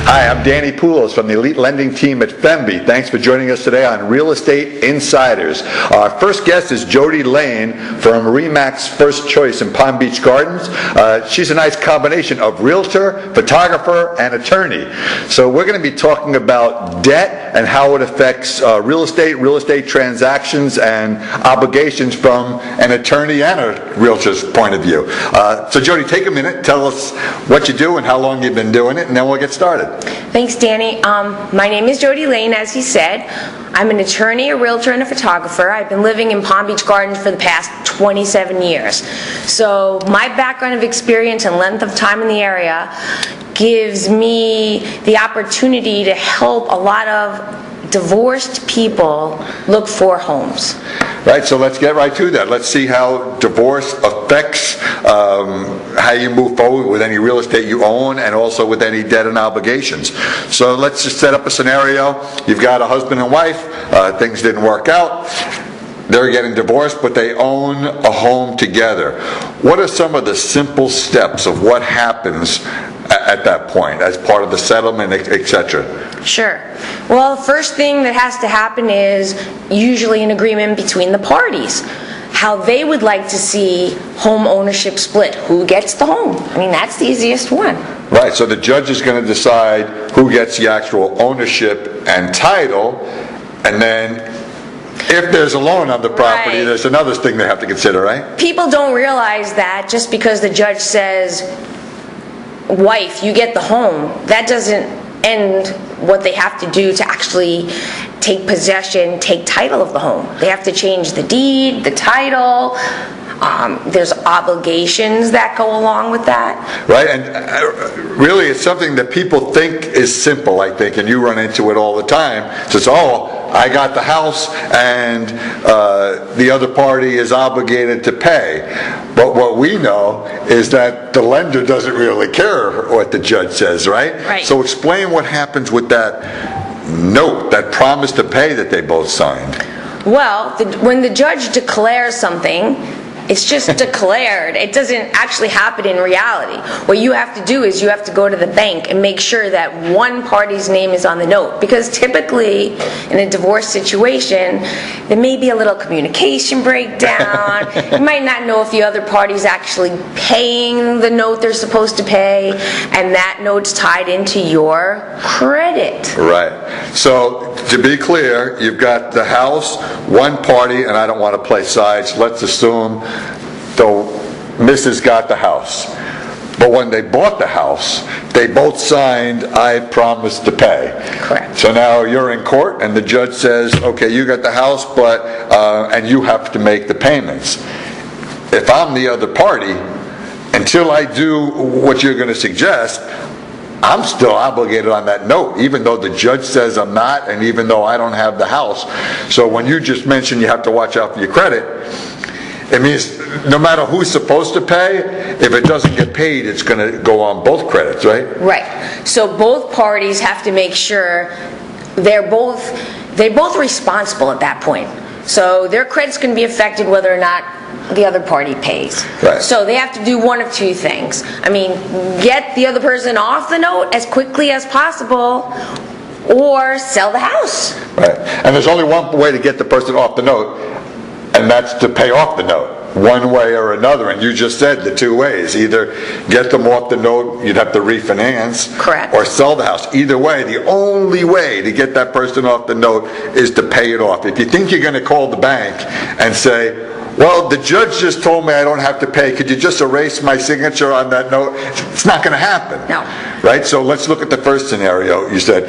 Hi, I'm Danny Poulos from the Elite Lending Team at FEMBI. Thanks for joining us today on Real Estate Insiders. Our first guest is Jody Lane from RE/MAX First Choice in Palm Beach Gardens. She's a nice combination of realtor, photographer, and attorney. So we're going to be talking about debt and how it affects real estate transactions, and obligations from an attorney and a realtor's point of view. So Jody, take a minute, tell us what you do and how long you've been doing it, and then we'll get started. Thanks, Danny. My name is Jody Lane, as he said. I'm an attorney, a realtor, and a photographer. I've been living in Palm Beach Gardens for the past 27 years. So my background of experience and length of time in the area gives me the opportunity to help a lot of divorced people look for homes. Right, so let's get right to that. Let's see how divorce affects how you move forward with any real estate you own, and also with any debt and obligations. So let's just set up a scenario. You've got a husband and wife, things didn't work out. They're getting divorced, but they own a home together. What are some of the simple steps of what happens at that point as part of the settlement, etc.? Sure. Well, the first thing that has to happen is usually an agreement between the parties, how they would like to see home ownership split. Who gets the home? I mean, that's the easiest one. Right, so the judge is going to decide who gets the actual ownership and title, and then if there's a loan on the property, there's another thing they have to consider, right? People don't realize that just because the judge says, wife, you get the home, that doesn't end what they have to do to actually take possession, take title of the home. They have to change the deed, the title. There's obligations that go along with that. Right, and really it's something that people think is simple, I think, and you run into it all the time. It says, oh, I got the house and the other party is obligated to pay. But what we know is that the lender doesn't really care what the judge says, right? Right. So explain what happens with that note, that promise to pay that they both signed. Well, when the judge declares something, it's just declared. It doesn't actually happen in reality. What you have to do is you have to go to the bank and make sure that one party's name is on the note. Because typically, in a divorce situation, there may be a little communication breakdown. You might not know if the other party's actually paying the note they're supposed to pay, and that note's tied into your credit. Right. So, to be clear, you've got the house, one party, and I don't want to play sides. Let's assume the Mrs. got the house. But when they bought the house, they both signed, I promise to pay. Correct. So now you're in court and the judge says, okay, you got the house, but and you have to make the payments. If I'm the other party, until I do what you're going to suggest, I'm still obligated on that note, even though the judge says I'm not, and even though I don't have the house. So when you just mentioned you have to watch out for your credit, it means no matter who's supposed to pay, if it doesn't get paid, it's going to go on both credits, right? Right. So both parties have to make sure they're both responsible at that point. So their credit's going to be affected whether or not the other party pays. Right. So they have to do one of two things. I mean, get the other person off the note as quickly as possible, or sell the house. Right. And there's only one way to get the person off the note, and that's to pay off the note, one way or another. And you just said the two ways. Either get them off the note, you'd have to refinance. Correct. Or sell the house. Either way, the only way to get that person off the note is to pay it off. If you think you're going to call the bank and say, well, the judge just told me I don't have to pay, could you just erase my signature on that note? It's not going to happen. No. Right? So let's look at the first scenario. You said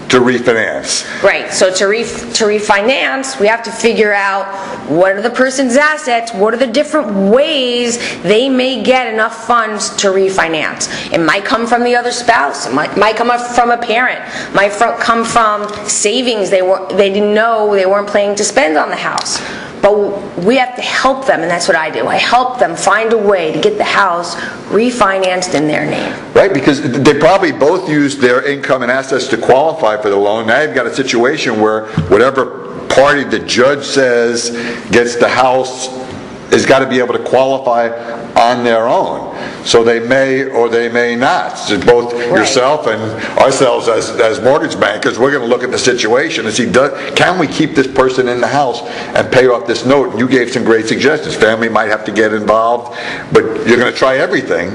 to refinance. Right. So to refinance, we have to figure out what are the person's assets, what are the different ways they may get enough funds to refinance. It might come from the other spouse. It might come from a parent. It might come from savings they didn't know they weren't planning to spend on the house. But we have to help them, and that's what I do. I help them find a way to get the house refinanced in their name. Right, because they probably both use their income and assets to qualify for the loan. Now you've got a situation where whatever party the judge says gets the house has got to be able to qualify on their own. So they may or they may not. So both yourself and ourselves as mortgage bankers, we're going to look at the situation and see, can we keep this person in the house and pay off this note? And you gave some great suggestions. Family might have to get involved, but you're going to try everything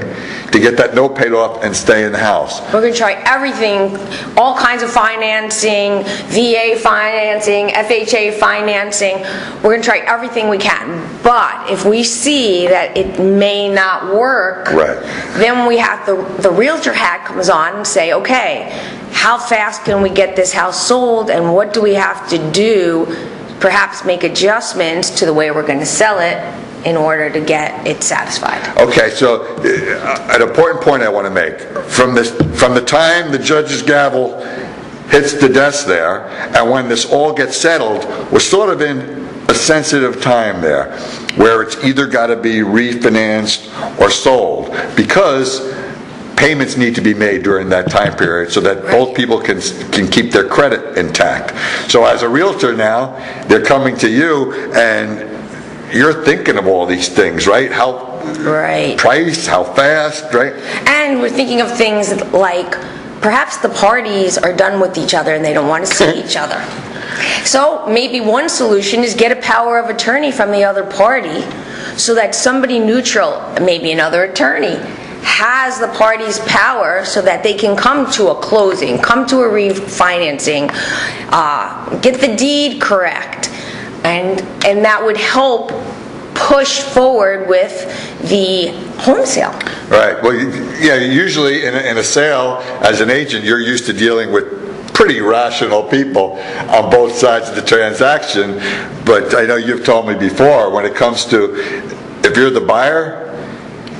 to get that note paid off and stay in the house. We're going to try everything, all kinds of financing, VA financing, FHA financing. We're going to try everything we can. But if we see that it may not work, then we have the realtor hat comes on and say, okay, how fast can we get this house sold, and what do we have to do, perhaps make adjustments to the way we're going to sell it in order to get it satisfied. Okay, so an important point I want to make. From the time the judge's gavel hits the desk there, and when this all gets settled, we're sort of in a sensitive time there, where it's either got to be refinanced or sold, because payments need to be made during that time period so that both people can keep their credit intact. So as a realtor now, they're coming to you and you're thinking of all these things, right? How price, how fast, right? And we're thinking of things like perhaps the parties are done with each other and they don't want to see each other. So maybe one solution is get a power of attorney from the other party so that somebody neutral, maybe another attorney, has the party's power so that they can come to a closing, come to a refinancing, get the deed correct. And that would help push forward with the home sale. Right. Well, yeah, usually in a sale, as an agent, you're used to dealing with pretty rational people on both sides of the transaction. But I know you've told me before, when it comes to, if you're the buyer,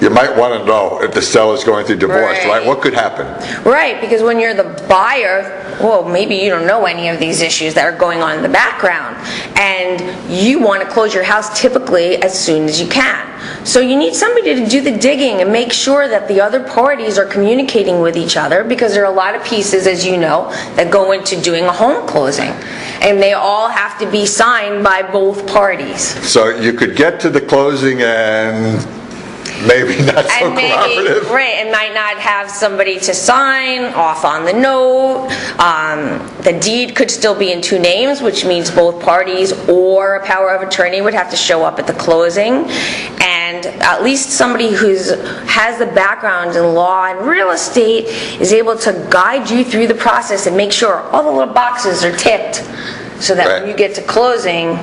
you might want to know if the seller's going through divorce, right? What could happen? Right, because when you're the buyer, well, maybe you don't know any of these issues that are going on in the background, and you want to close your house typically as soon as you can. So you need somebody to do the digging and make sure that the other parties are communicating with each other, because there are a lot of pieces, as you know, that go into doing a home closing, and they all have to be signed by both parties. So you could get to the closing and maybe not so cooperative. And might not have somebody to sign off on the note. The deed could still be in two names, which means both parties or a power of attorney would have to show up at the closing. And at least somebody who has the background in law and real estate is able to guide you through the process and make sure all the little boxes are ticked so that when you get to closing,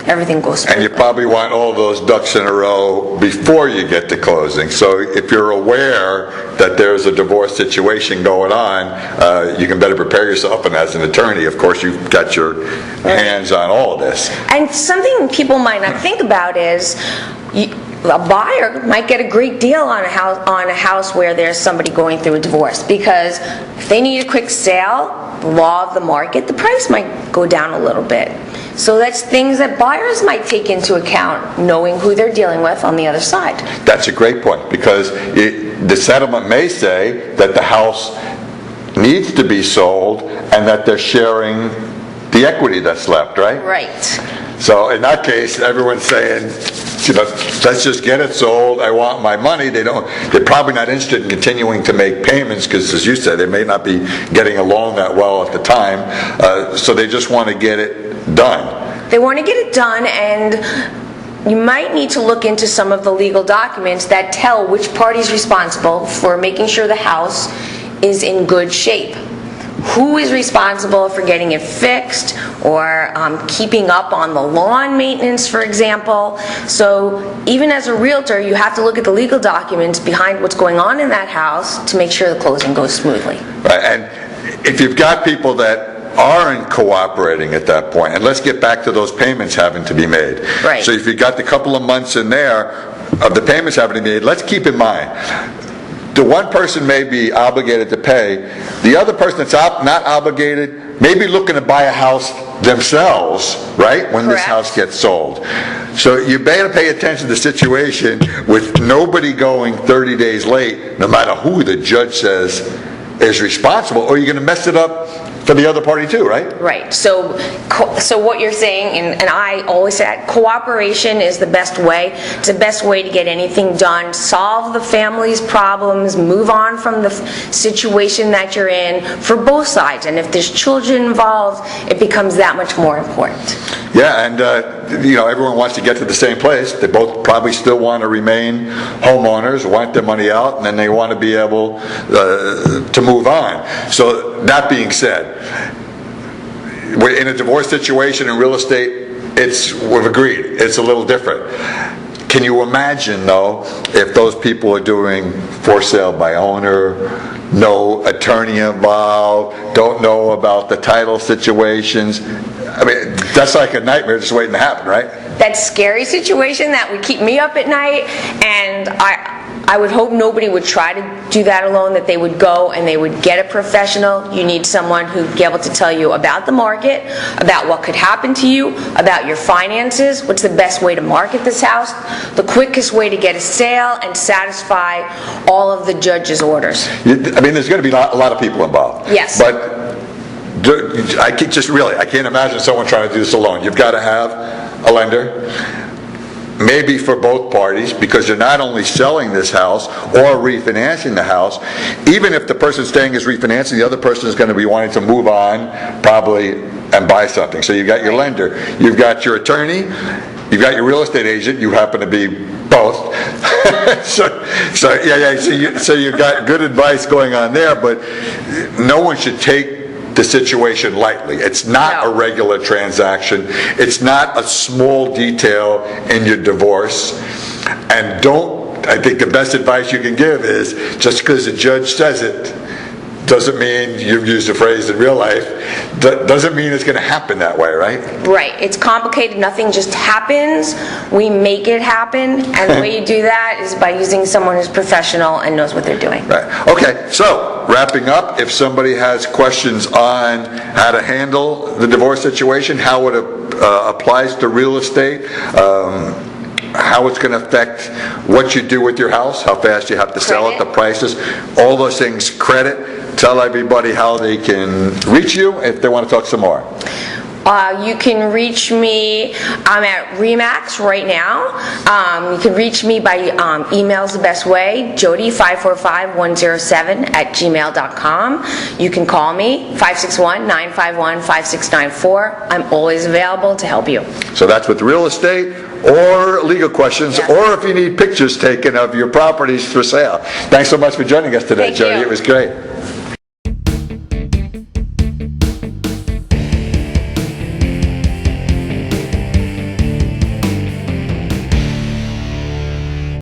everything goes smoothly. And you probably want all those ducks in a row before you get to closing. So if you're aware that there's a divorce situation going on, you can better prepare yourself. And as an attorney, of course, you've got your hands on all of this. And something people might not think about is a buyer might get a great deal on a house where there's somebody going through a divorce, because if they need a quick sale, the law of the market, the price might go down a little bit. So that's things that buyers might take into account, knowing who they're dealing with on the other side. That's a great point, because the settlement may say that the house needs to be sold and that they're sharing the equity that's left, right? Right. So in that case, everyone's saying, let's just get it sold. I want my money. They're probably not interested in continuing to make payments because, as you said, they may not be getting along that well at the time. So they just want to get it done. They want to get it done, and you might need to look into some of the legal documents that tell which party's responsible for making sure the house is in good shape. Who is responsible for getting it fixed or keeping up on the lawn maintenance, for example. So even as a realtor, you have to look at the legal documents behind what's going on in that house to make sure the closing goes smoothly. Right, and if you've got people that aren't cooperating at that point, and let's get back to those payments having to be made. Right. So if you've got the couple of months in there of the payments having to be made, let's keep in mind, the one person may be obligated to pay. The other person that's not obligated may be looking to buy a house themselves, right, when this house gets sold. So you better pay attention to the situation with nobody going 30 days late, no matter who the judge says is responsible, or you're going to mess it up for the other party too, right? Right. So what you're saying, and I always say that, cooperation is the best way. It's the best way to get anything done. Solve the family's problems, move on from the situation that you're in for both sides. And if there's children involved, it becomes that much more important. Yeah, and everyone wants to get to the same place. They both probably still want to remain homeowners, want their money out, and then they want to be able to move on. So that being said, in a divorce situation in real estate, we've agreed, it's a little different. Can you imagine, though, if those people are doing for sale by owner, no attorney involved, don't know about the title situations? I mean, that's like a nightmare just waiting to happen, right? That scary situation that would keep me up at night, and I would hope nobody would try to do that alone, that they would go and they would get a professional. You need someone who'd be able to tell you about the market, about what could happen to you, about your finances, what's the best way to market this house, the quickest way to get a sale and satisfy all of the judge's orders. I mean, there's going to be a lot of people involved. Yes. But I can't imagine someone trying to do this alone. You've got to have a lender, maybe for both parties, because you're not only selling this house or refinancing the house. Even if the person staying is refinancing, the other person is going to be wanting to move on probably and buy something. So you've got your lender, you've got your attorney, you've got your real estate agent. You happen to be both. so you've got good advice going on there, but no one should take the situation lightly. It's not a regular transaction. It's not a small detail in your divorce. And I think the best advice you can give is, just because the judge says it doesn't mean, you've used the phrase in real life, doesn't mean it's going to happen that way, right? Right. It's complicated. Nothing just happens. We make it happen. And the way you do that is by using someone who's professional and knows what they're doing. Right. Okay. So, wrapping up, if somebody has questions on how to handle the divorce situation, how it applies to real estate, how it's going to affect what you do with your house, how fast you have to sell it, the prices, all those things, credit, tell everybody how they can reach you if they want to talk some more. You can reach me, I'm at RE/MAX right now. You can reach me by email's the best way, jody545107@gmail.com. You can call me, 561-951-5694. I'm always available to help you. So that's with real estate or legal questions, or if you need pictures taken of your properties for sale. Thanks so much for joining us today, Thank Jody. you. It was great.